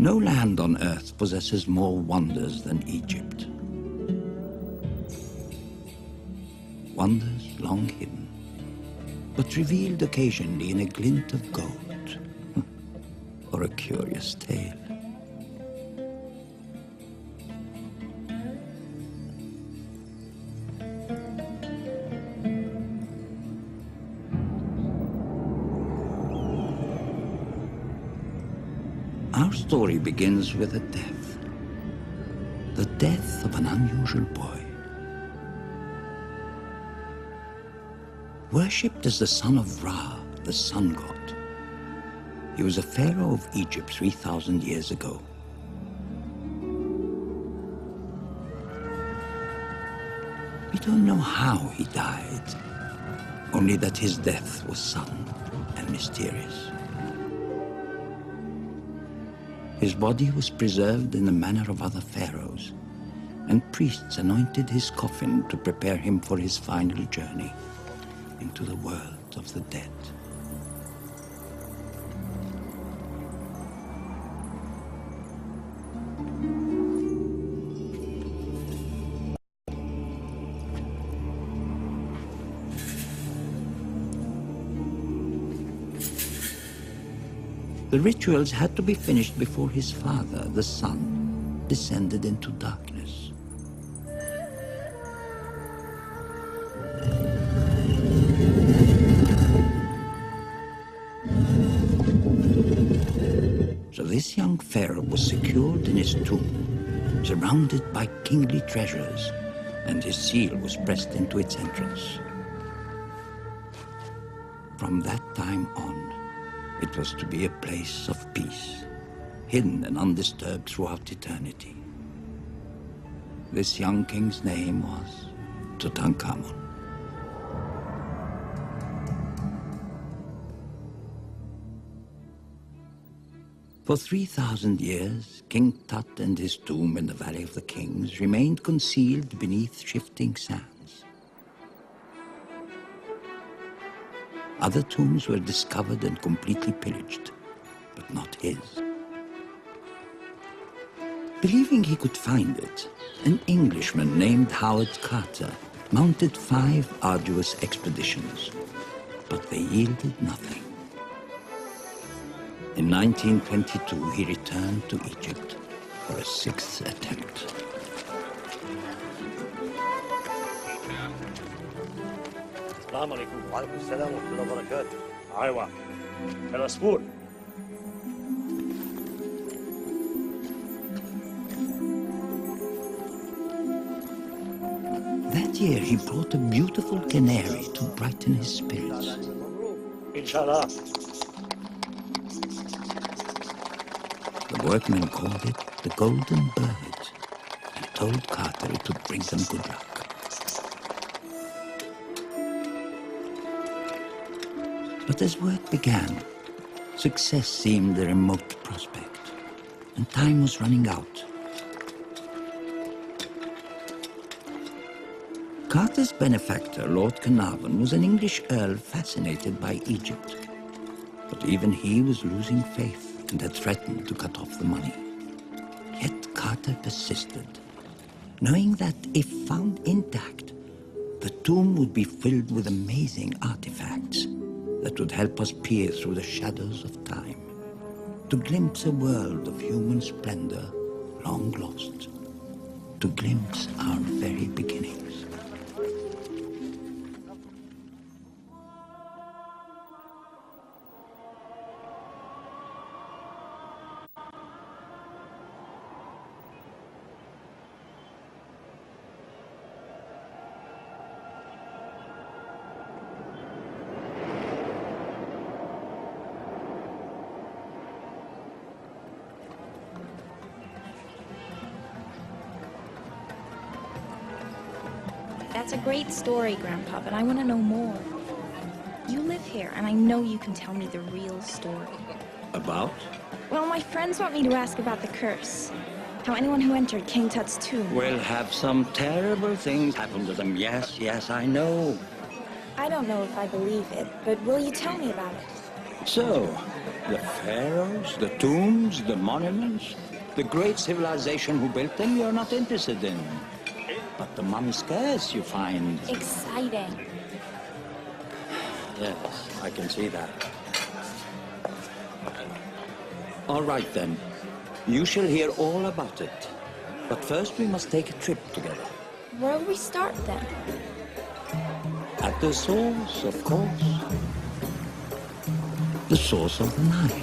No land on earth possesses more wonders than Egypt. Wonders long hidden, but revealed occasionally in a glint of gold or a curious tale. Our story begins with a death. The death of an unusual boy. Worshipped as the son of Ra, the sun god. He was a pharaoh of Egypt 3,000 years ago. We don't know how he died, only that his death was sudden and mysterious. His body was preserved in the manner of other pharaohs, and priests anointed his coffin to prepare him for his final journey into the world of the dead. The rituals had to be finished before his father, the sun, descended into darkness. So this young pharaoh was secured in his tomb, surrounded by kingly treasures, and his seal was pressed into its entrance. From that time on, it was to be a place of peace, hidden and undisturbed throughout eternity. This young king's name was Tutankhamun. For 3,000 years, King Tut and his tomb in the Valley of the Kings remained concealed beneath shifting sands. Other tombs were discovered and completely pillaged, but not his. Believing he could find it, an Englishman named Howard Carter mounted 5 arduous expeditions, but they yielded nothing. In 1922, he returned to Egypt for a 6th attempt. السلام عليكم. وعليكم السلام ورحمة الله وبركاته. أيوة. العصفور. That year, he brought a beautiful canary to brighten his spirits. Inshallah. The workmen called it the Golden Bird and told Carter it would bring them good luck. But as work began, success seemed a remote prospect, and time was running out. Carter's benefactor, Lord Carnarvon, was an English earl fascinated by Egypt. But even he was losing faith and had threatened to cut off the money. Yet Carter persisted, knowing that if found intact, the tomb would be filled with amazing artifacts that would help us peer through the shadows of time, to glimpse a world of human splendor long lost, to glimpse our very beginnings. That's a great story, Grandpa, but I want to know more. You live here, and I know you can tell me the real story. About? Well, my friends want me to ask about the curse. How anyone who entered King Tut's tomb... Will have some terrible things happen to them. Yes, I know. I don't know if I believe it, but will you tell me about it? So, the pharaohs, the tombs, the monuments, the great civilization who built them, you're not interested in. But the mummy scarce, you find. Exciting. Yes, I can see that. All right then. You shall hear all about it. But first we must take a trip together. Where will we start then? At the source, of course. The source of the Nile.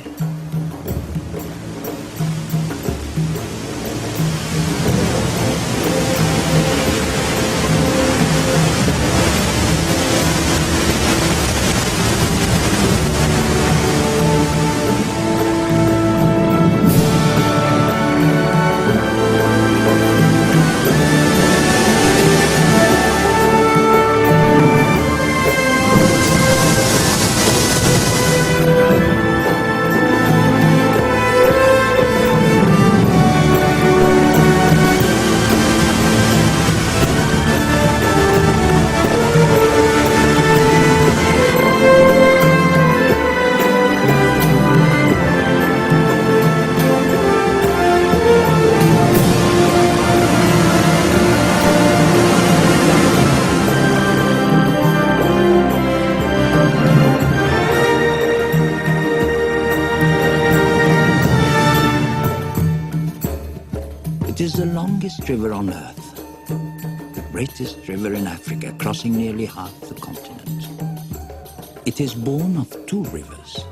It is the longest river on Earth, the greatest river in Africa, crossing nearly half the continent. It is born of two rivers,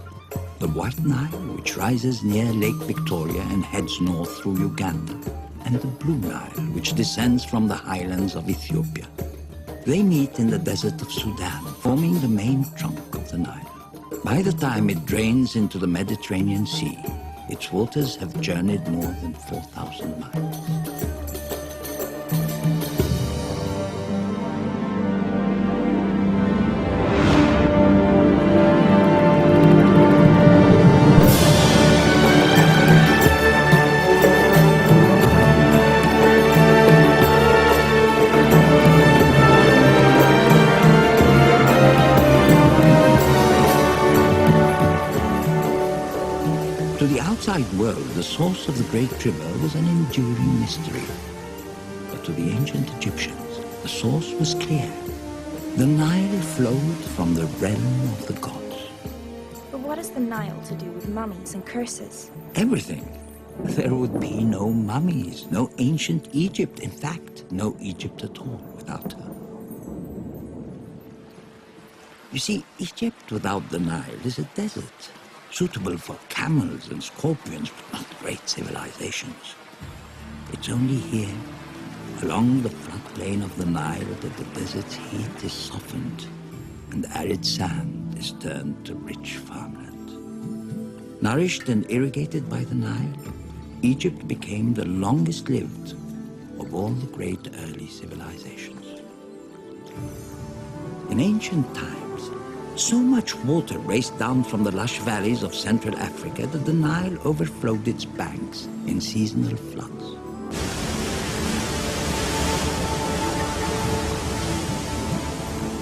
the White Nile, which rises near Lake Victoria and heads north through Uganda, and the Blue Nile, which descends from the highlands of Ethiopia. They meet in the desert of Sudan, forming the main trunk of the Nile. By the time it drains into the Mediterranean Sea, its waters have journeyed more than 4,000 miles. To the outside world, the source of the great river was an enduring mystery. But to the ancient Egyptians, the source was clear. The Nile flowed from the realm of the gods. But what has the Nile to do with mummies and curses? Everything. There would be no mummies, no ancient Egypt. In fact, no Egypt at all without her. You see, Egypt without the Nile is a desert, suitable for camels and scorpions, but not great civilizations. It's only here, along the floodplain of the Nile, that the desert's heat is softened and arid sand is turned to rich farmland. Nourished and irrigated by the Nile, Egypt became the longest lived of all the great early civilizations. In ancient times, so much water raced down from the lush valleys of Central Africa that the Nile overflowed its banks in seasonal floods.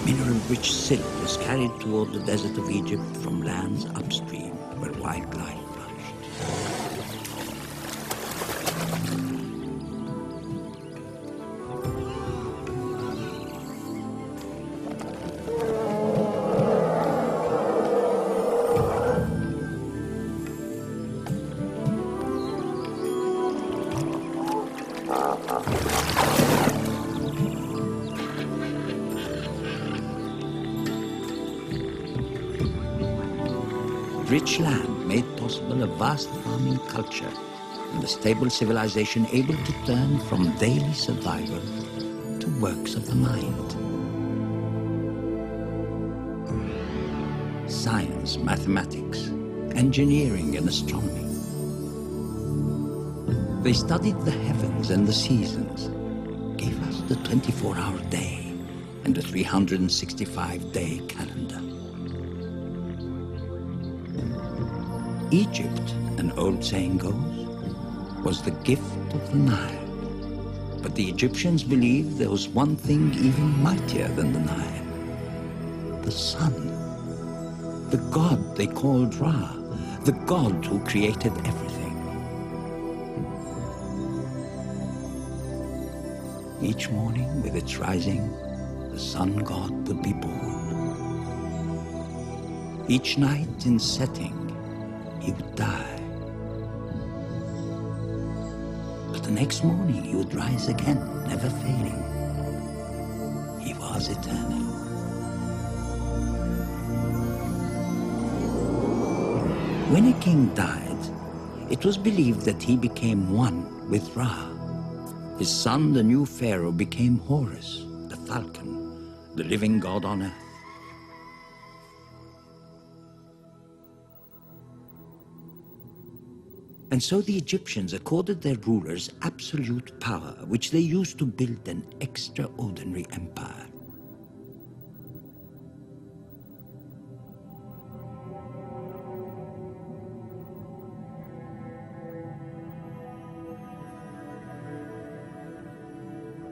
Mineral-rich silt was carried toward the desert of Egypt from lands upstream where wildlife flourished. Rich land made possible a vast farming culture and a stable civilization able to turn from daily survival to works of the mind. Science, mathematics, engineering, and astronomy. They studied the heavens and the seasons, gave us the 24-hour day and the 365-day calendar. Egypt, an old saying goes, was the gift of the Nile. But the Egyptians believed there was one thing even mightier than the Nile: the sun. the god they called Ra, the god who created everything. Each morning, with its rising, the sun god would be born. Each night in setting, he would die. But the next morning he would rise again, never failing. He was eternal. When a king died, it was believed that he became one with Ra. His son, the new pharaoh, became Horus, the falcon, the living god on earth. And so the Egyptians accorded their rulers absolute power, which they used to build an extraordinary empire.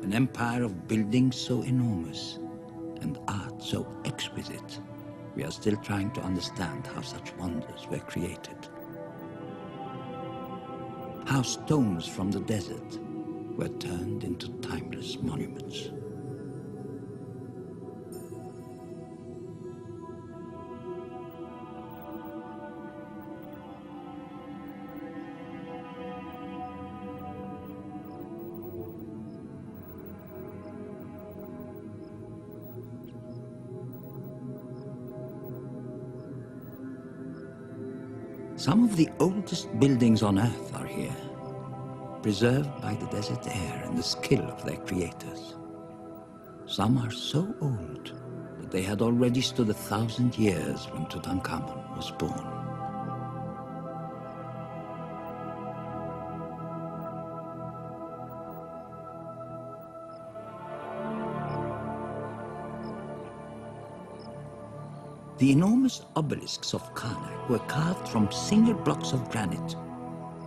An empire of buildings so enormous and art so exquisite, we are still trying to understand how such wonders were created. How stones from the desert were turned into timeless monuments. Some of the oldest buildings on earth are here, preserved by the desert air and the skill of their creators. Some are so old that they had already stood 1,000 years when Tutankhamun was born. The enormous obelisks of Karnak were carved from single blocks of granite,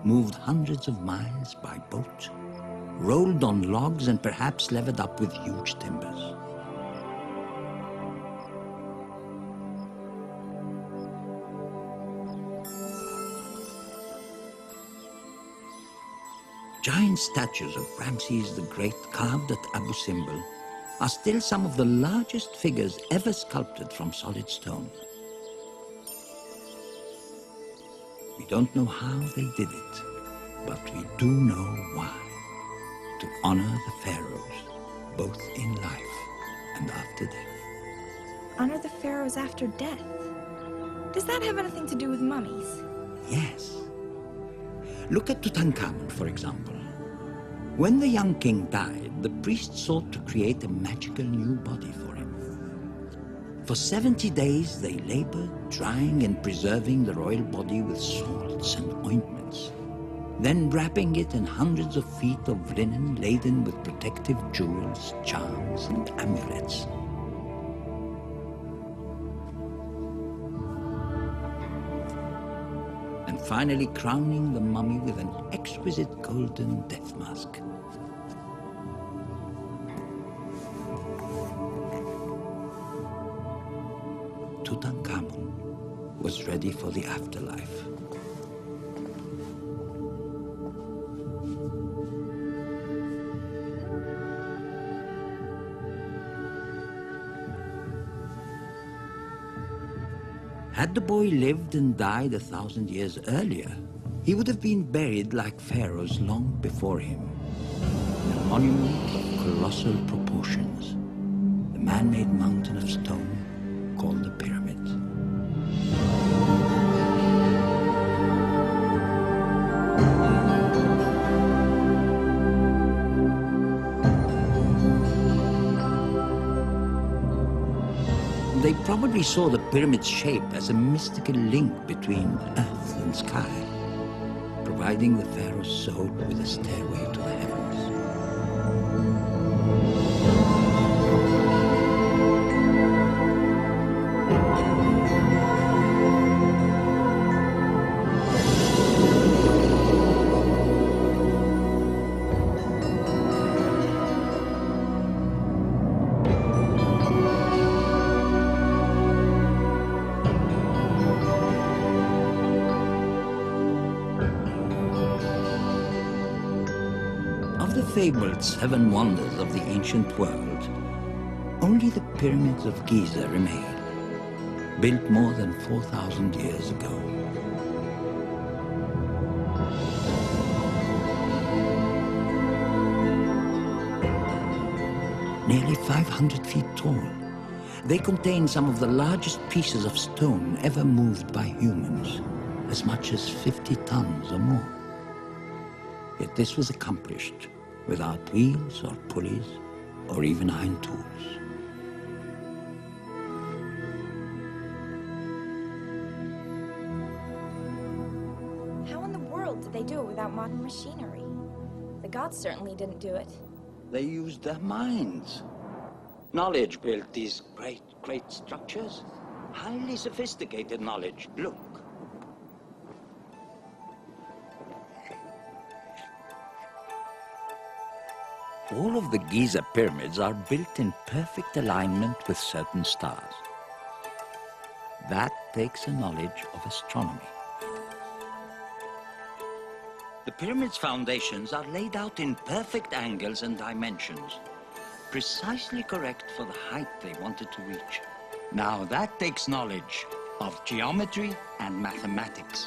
moved hundreds of miles by boat, rolled on logs and perhaps levered up with huge timbers. Giant statues of Ramses the Great carved at Abu Simbel are still some of the largest figures ever sculpted from solid stone. We don't know how they did it, but we do know why. To honor the pharaohs, both in life and after death. Honor the pharaohs after death? Does that have anything to do with mummies? Yes. Look at Tutankhamun, for example. When the young king died, the priests sought to create a magical new body for him. For 70 days they labored, drying and preserving the royal body with salts and ointments, then wrapping it in hundreds of feet of linen laden with protective jewels, charms, and amulets. And finally crowning the mummy with an exquisite golden death mask. Tutankhamun was ready for the afterlife. Had the boy lived and died 1,000 years earlier, he would have been buried like pharaohs long before him, in a monument of colossal proportions, the man-made mountain of stone called the pyramid. They probably saw the pyramid's shape as a mystical link between earth and sky, providing the pharaoh's soul with a stairway to the heavens. fabled seven wonders of the ancient world, only the pyramids of Giza remain, built more than 4,000 years ago. Nearly 500 feet tall, they contain some of the largest pieces of stone ever moved by humans, as much as 50 tons or more. Yet this was accomplished without wheels or pulleys or even iron tools. How in the world did they do it without modern machinery? The gods certainly didn't do it. They used their minds. Knowledge built these great structures. Highly sophisticated knowledge. Look. All of the Giza pyramids are built in perfect alignment with certain stars. That takes a knowledge of astronomy. The pyramid's foundations are laid out in perfect angles and dimensions, precisely correct for the height they wanted to reach. Now that takes knowledge of geometry and mathematics.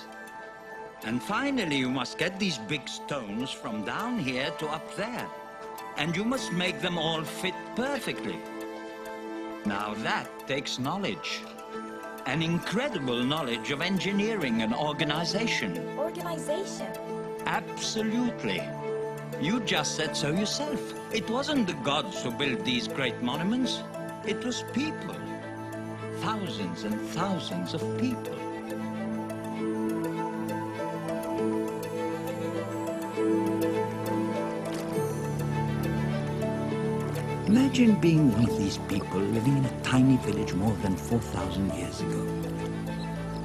And finally, you must get these big stones from down here to up there. And you must make them all fit perfectly. Now that takes knowledge. An incredible knowledge of engineering and organization. Organization? Absolutely. You just said so yourself. It wasn't the gods who built these great monuments. It was people. Thousands and thousands of people. Imagine being one of these people living in a tiny village more than 4,000 years ago.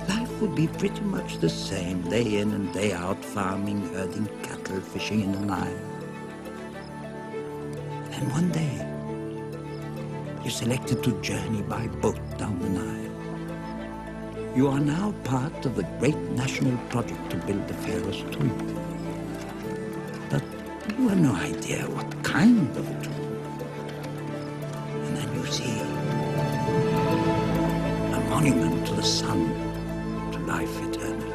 Life would be pretty much the same, day in and day out, farming, herding cattle, fishing in the Nile. Then one day, you selected to journey by boat down the Nile. You are now part of the great national project to build the Pharaoh's tomb. But you have no idea what kind of tomb. And then you see a monument to the sun, to life eternal.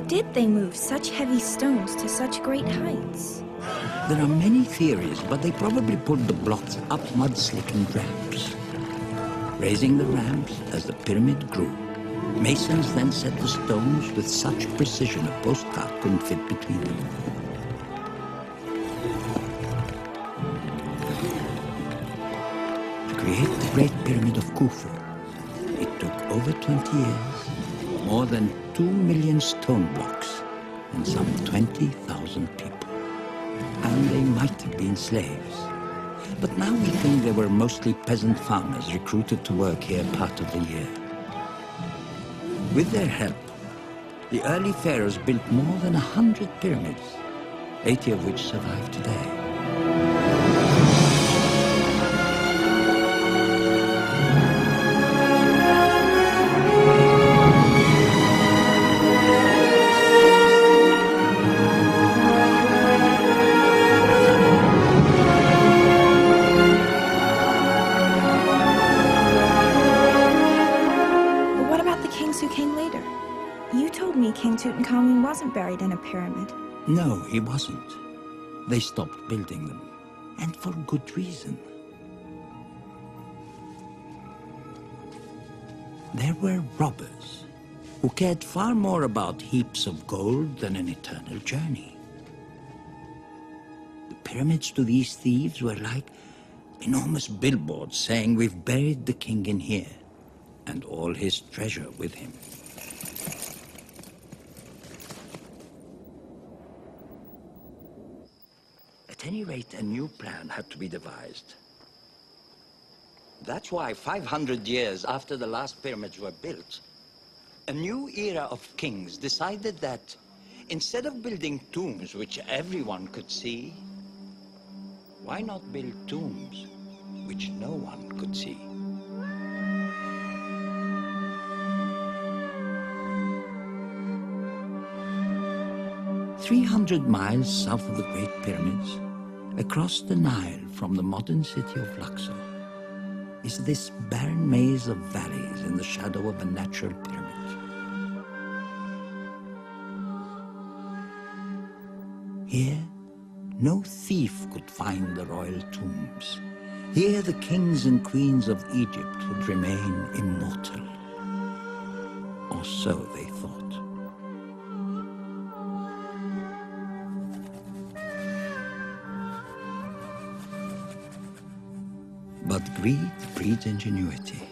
Did they move such heavy stones to such great heights? There are many theories, but they probably pulled the blocks up mud-slickened ramps. Raising the ramps as the pyramid grew, masons then set the stones with such precision a postcard couldn't fit between them. To create the Great Pyramid of Khufu, it took over 20 years, more than 2 million stone blocks, and some 20,000 people. And they might have been slaves. But now we think they were mostly peasant farmers recruited to work here part of the year. With their help, the early pharaohs built more than 100 pyramids, 80 of which survive today. King Tutankhamun wasn't buried in a pyramid. No, he wasn't. They stopped building them, and for good reason. There were robbers who cared far more about heaps of gold than an eternal journey. The pyramids to these thieves were like enormous billboards saying, "We've buried the king in here, and all his treasure with him." At any rate, a new plan had to be devised. That's why 500 years after the last pyramids were built, A new era of kings decided that instead of building tombs which everyone could see, why not build tombs which no one could see? "300 miles south of the Great Pyramids, across the Nile from the modern city of Luxor, is this barren maze of valleys in the shadow of a natural pyramid. Here, no thief could find the royal tombs. Here the kings and queens of Egypt would remain immortal. Or so they thought. But greed breeds ingenuity.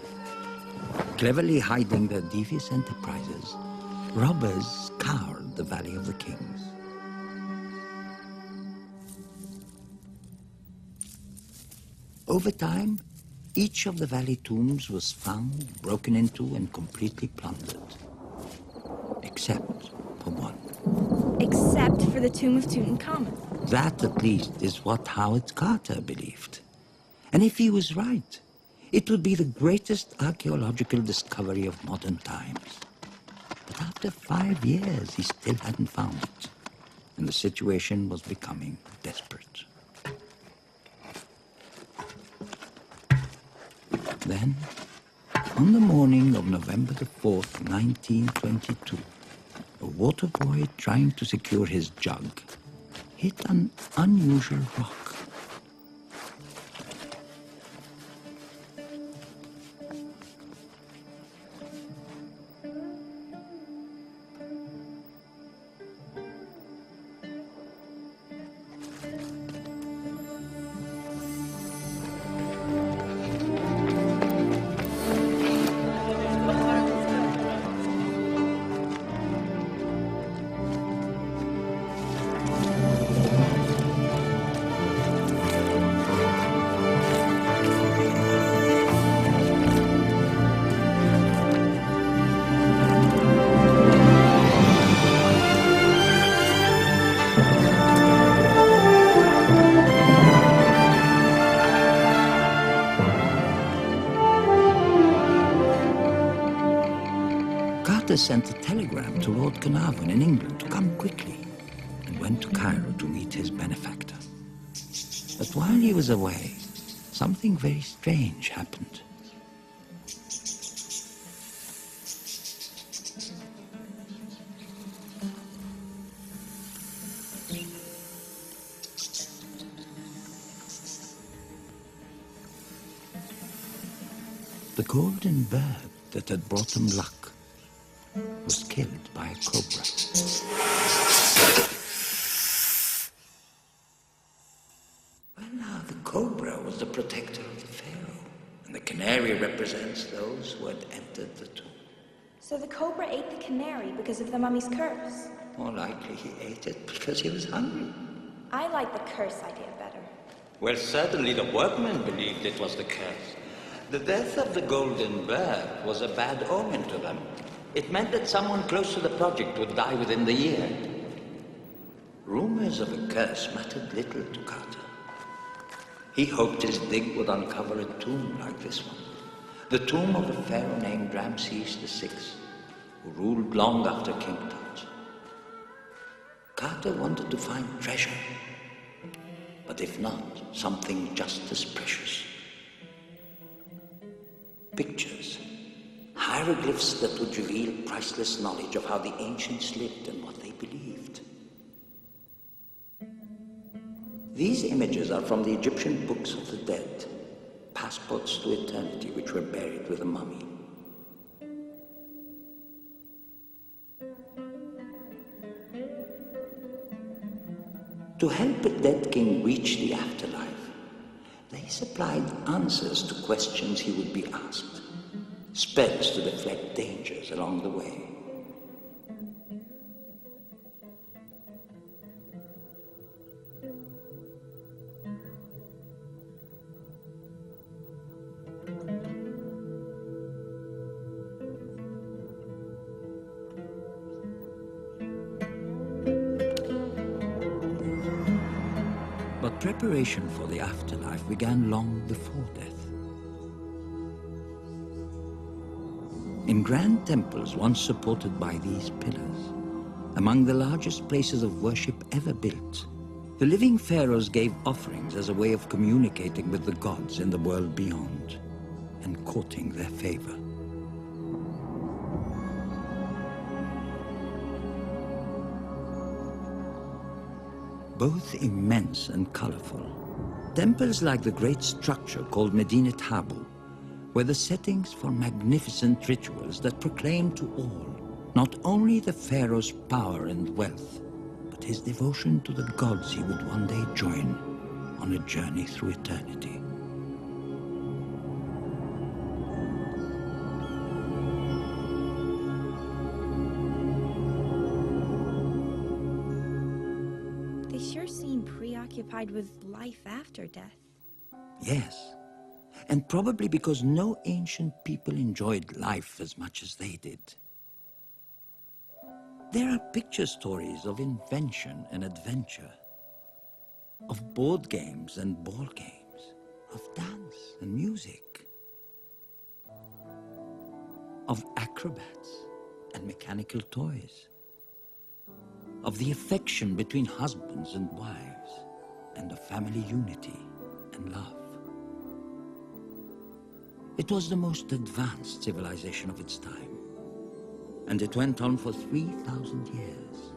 Cleverly hiding their devious enterprises, robbers scoured the Valley of the Kings. Over time, each of the valley tombs was found, broken into, and completely plundered. Except for one. Except for the tomb of Tutankhamun. That, at least, is what Howard Carter believed. And if he was right, it would be the greatest archaeological discovery of modern times. But after 5 years, he still hadn't found it. And the situation was becoming desperate. Then, on the morning of November the 4th, 1922, a water boy trying to secure his jug hit an unusual rock. Sent a telegram to Lord Carnarvon in England to come quickly, and went to Cairo to meet his benefactor. But while he was away, something very strange happened. The golden bird that had brought him luck was killed by a cobra. Well, now, the cobra was the protector of the pharaoh, and the canary represents those who had entered the tomb. So the cobra ate the canary because of the mummy's curse? More likely he ate it because he was hungry. I like the curse idea better. Well, certainly the workmen believed it was the curse. The death of the golden bird was a bad omen to them. It meant that someone close to the project would die within the year. Rumors of a curse mattered little to Carter. He hoped his dig would uncover a tomb like this one. The tomb of a pharaoh named Ramses VI, who ruled long after King Tut. Carter wanted to find treasure, but if not, something just as precious. Pictures. Hieroglyphs that would reveal priceless knowledge of how the ancients lived and what they believed. These images are from the Egyptian books of the dead, passports to eternity which were buried with a mummy. To help a dead king reach the afterlife, they supplied answers to questions he would be asked. Spells to deflect dangers along the way. preparation for the afterlife began long before death. In grand temples once supported by these pillars, among the largest places of worship ever built, the living pharaohs gave offerings as a way of communicating with the gods in the world beyond and courting their favor. Both immense and colorful, temples like the great structure called Medinet Habu were the settings for magnificent rituals that proclaimed to all not only the pharaoh's power and wealth, but his devotion to the gods he would one day join on a journey through eternity. They sure seem preoccupied with life after death. Yes, and probably because no ancient people enjoyed life as much as they did. There are picture stories of invention and adventure, of board games and ball games, of dance and music, of acrobats and mechanical toys, of the affection between husbands and wives, and of family unity and love. It was the most advanced civilization of its time, and it went on for 3,000 years.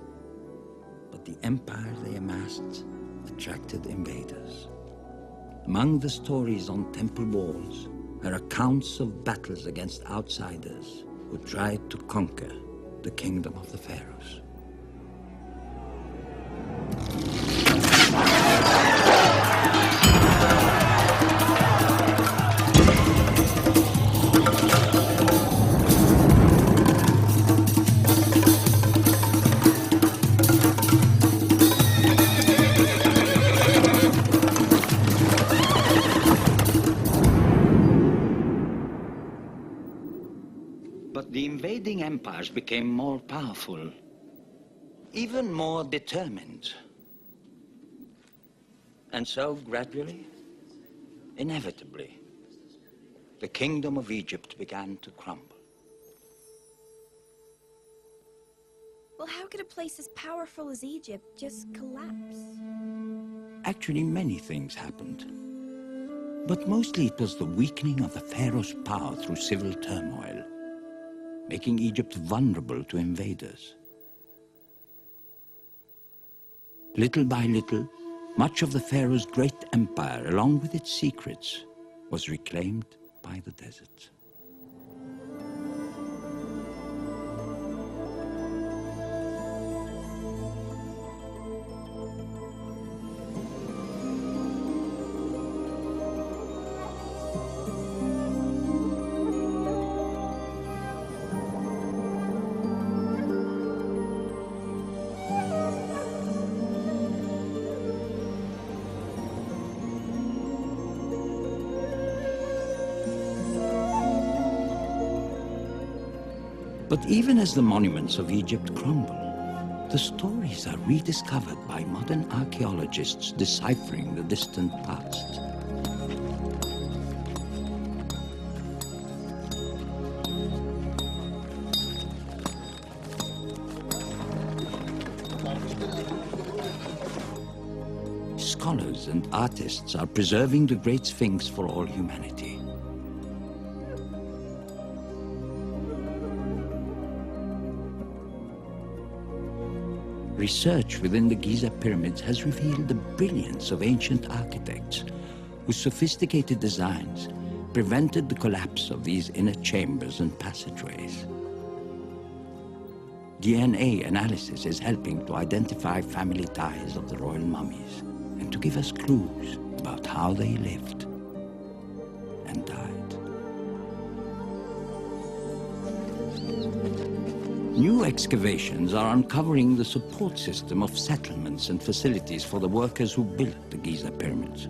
But the empire they amassed attracted invaders. Among the stories on temple walls are accounts of battles against outsiders who tried to conquer the kingdom of the pharaohs. But the invading empires became more powerful, even more determined. And so, gradually, inevitably, the kingdom of Egypt began to crumble. Well, how could a place as powerful as Egypt just collapse? Actually, many things happened. But mostly it was the weakening of the pharaoh's power through civil turmoil, making Egypt vulnerable to invaders. Little by little, much of the pharaoh's great empire, along with its secrets, was reclaimed by the desert. But even as the monuments of Egypt crumble, the stories are rediscovered by modern archaeologists deciphering the distant past. Scholars and artists are preserving the Great Sphinx for all humanity. Research within the Giza pyramids has revealed the brilliance of ancient architects whose sophisticated designs prevented the collapse of these inner chambers and passageways. DNA analysis is helping to identify family ties of the royal mummies and to give us clues about how they lived and died. New excavations are uncovering the support system of settlements and facilities for the workers who built the Giza pyramids.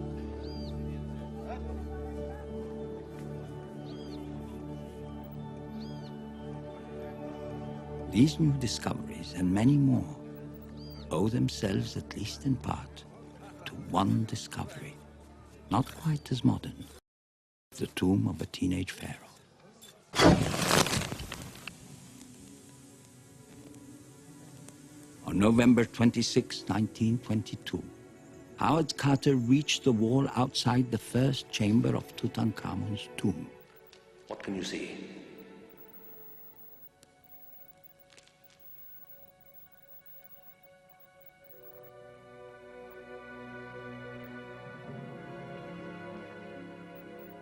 These new discoveries and many more owe themselves, at least in part, to one discovery, not quite as modern, the tomb of a teenage pharaoh. On November 26, 1922, Howard Carter reached the wall outside the first chamber of Tutankhamun's tomb. What can you see?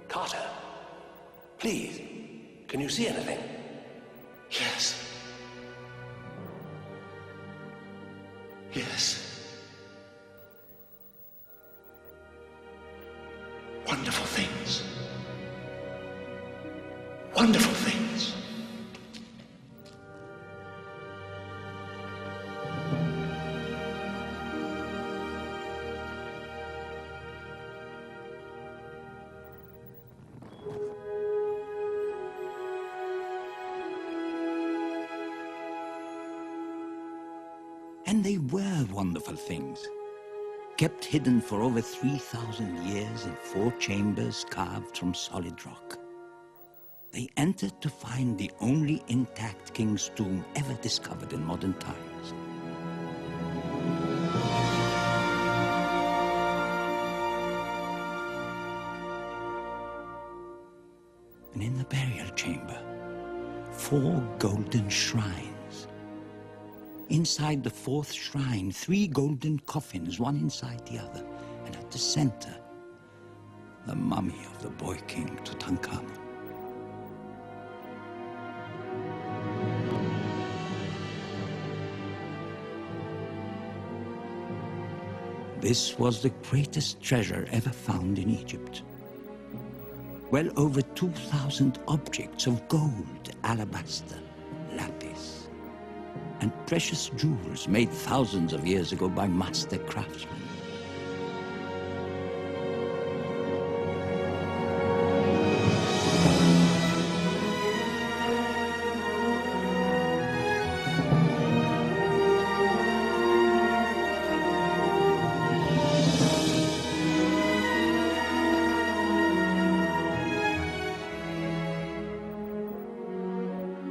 Carter, please, can you see anything? Yes. Yes. Wonderful things. Wonderful things. And they were wonderful things, kept hidden for over 3,000 years in 4 chambers carved from solid rock. They entered to find the only intact king's tomb ever discovered in modern times. And in the burial chamber, 4 golden shrines. Inside the 4th shrine, 3 golden coffins, one inside the other, and at the center, the mummy of the boy king Tutankhamun. This was the greatest treasure ever found in Egypt. Well over 2,000 objects of gold, alabaster, lapis, and precious jewels made thousands of years ago by master craftsmen.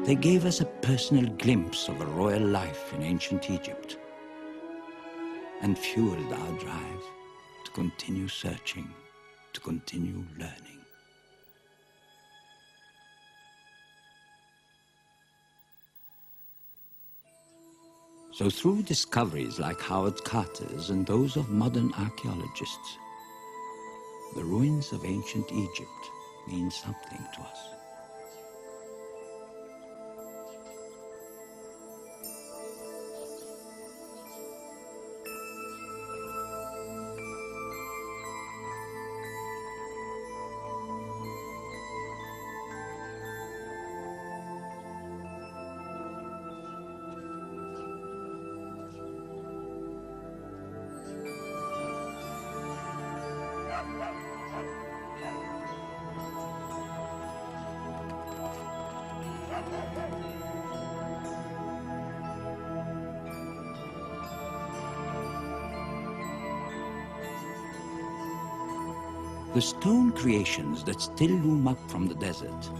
They gave us a personal glimpse of a royal life in ancient Egypt and fueled our drive to continue searching, to continue learning. So through discoveries like Howard Carter's and those of modern archaeologists, the ruins of ancient Egypt mean something to us. The stone creations that still loom up from the desert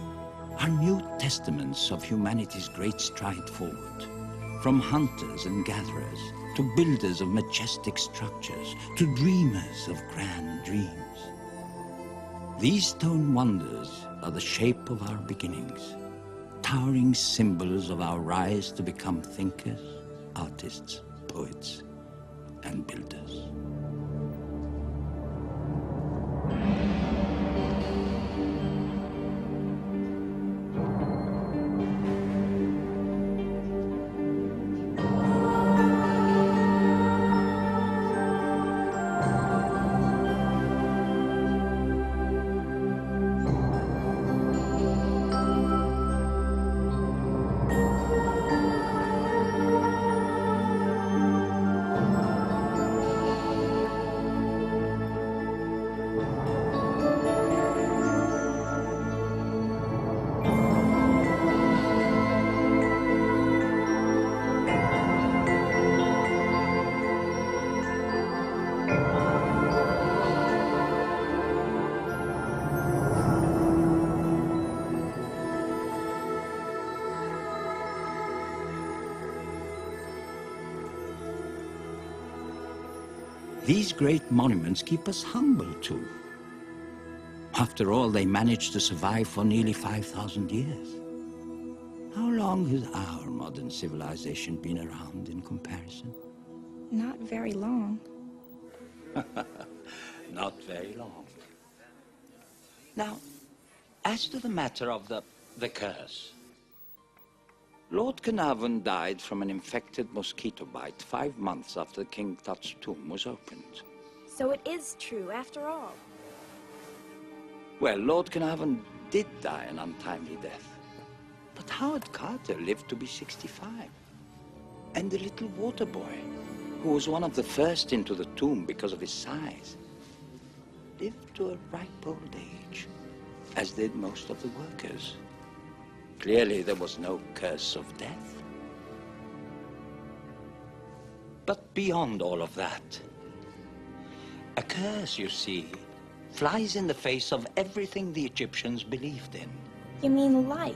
are new testaments of humanity's great stride forward. From hunters and gatherers, to builders of majestic structures, to dreamers of grand dreams. These stone wonders are the shape of our beginnings, towering symbols of our rise to become thinkers, artists, poets, and builders. These great monuments keep us humble too. After all, they managed to survive for nearly 5,000 years. How long has our modern civilization been around in comparison? Not very long. Not very long. Now, as to the matter of the curse. Lord Carnarvon died from an infected mosquito bite 5 months after King Tut's tomb was opened. So it is true after all. Well, Lord Carnarvon did die an untimely death. But Howard Carter lived to be 65. And the little water boy, who was one of the first into the tomb because of his size, lived to a ripe old age, as did most of the workers. Clearly, there was no curse of death. But beyond all of that, a curse, you see, flies in the face of everything the Egyptians believed in. You mean life?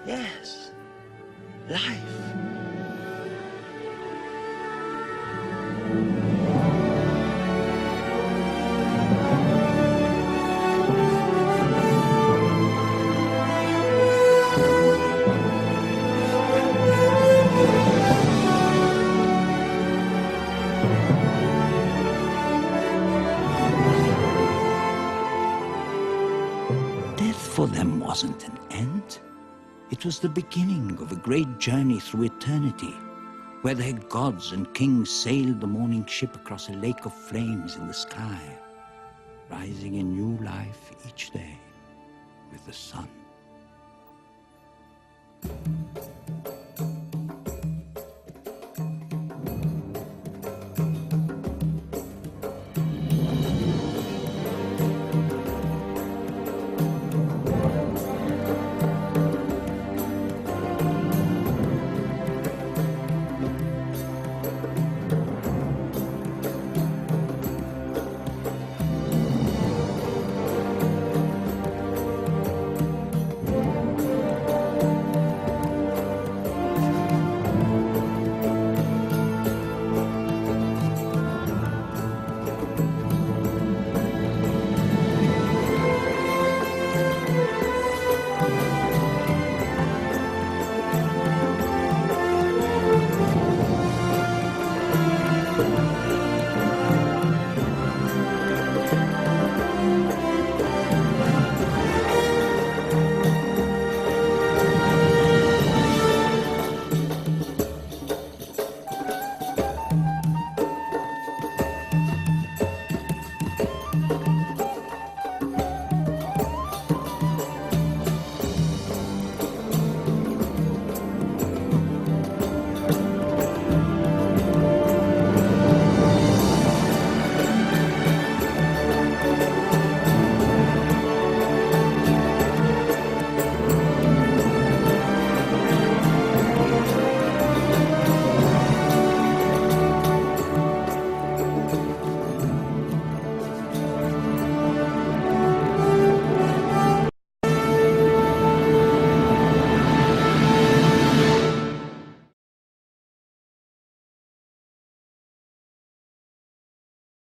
Yes, life. Death for them wasn't an end. It was the beginning of a great journey through eternity, where their gods and kings sailed the morning ship across a lake of flames in the sky, rising in new life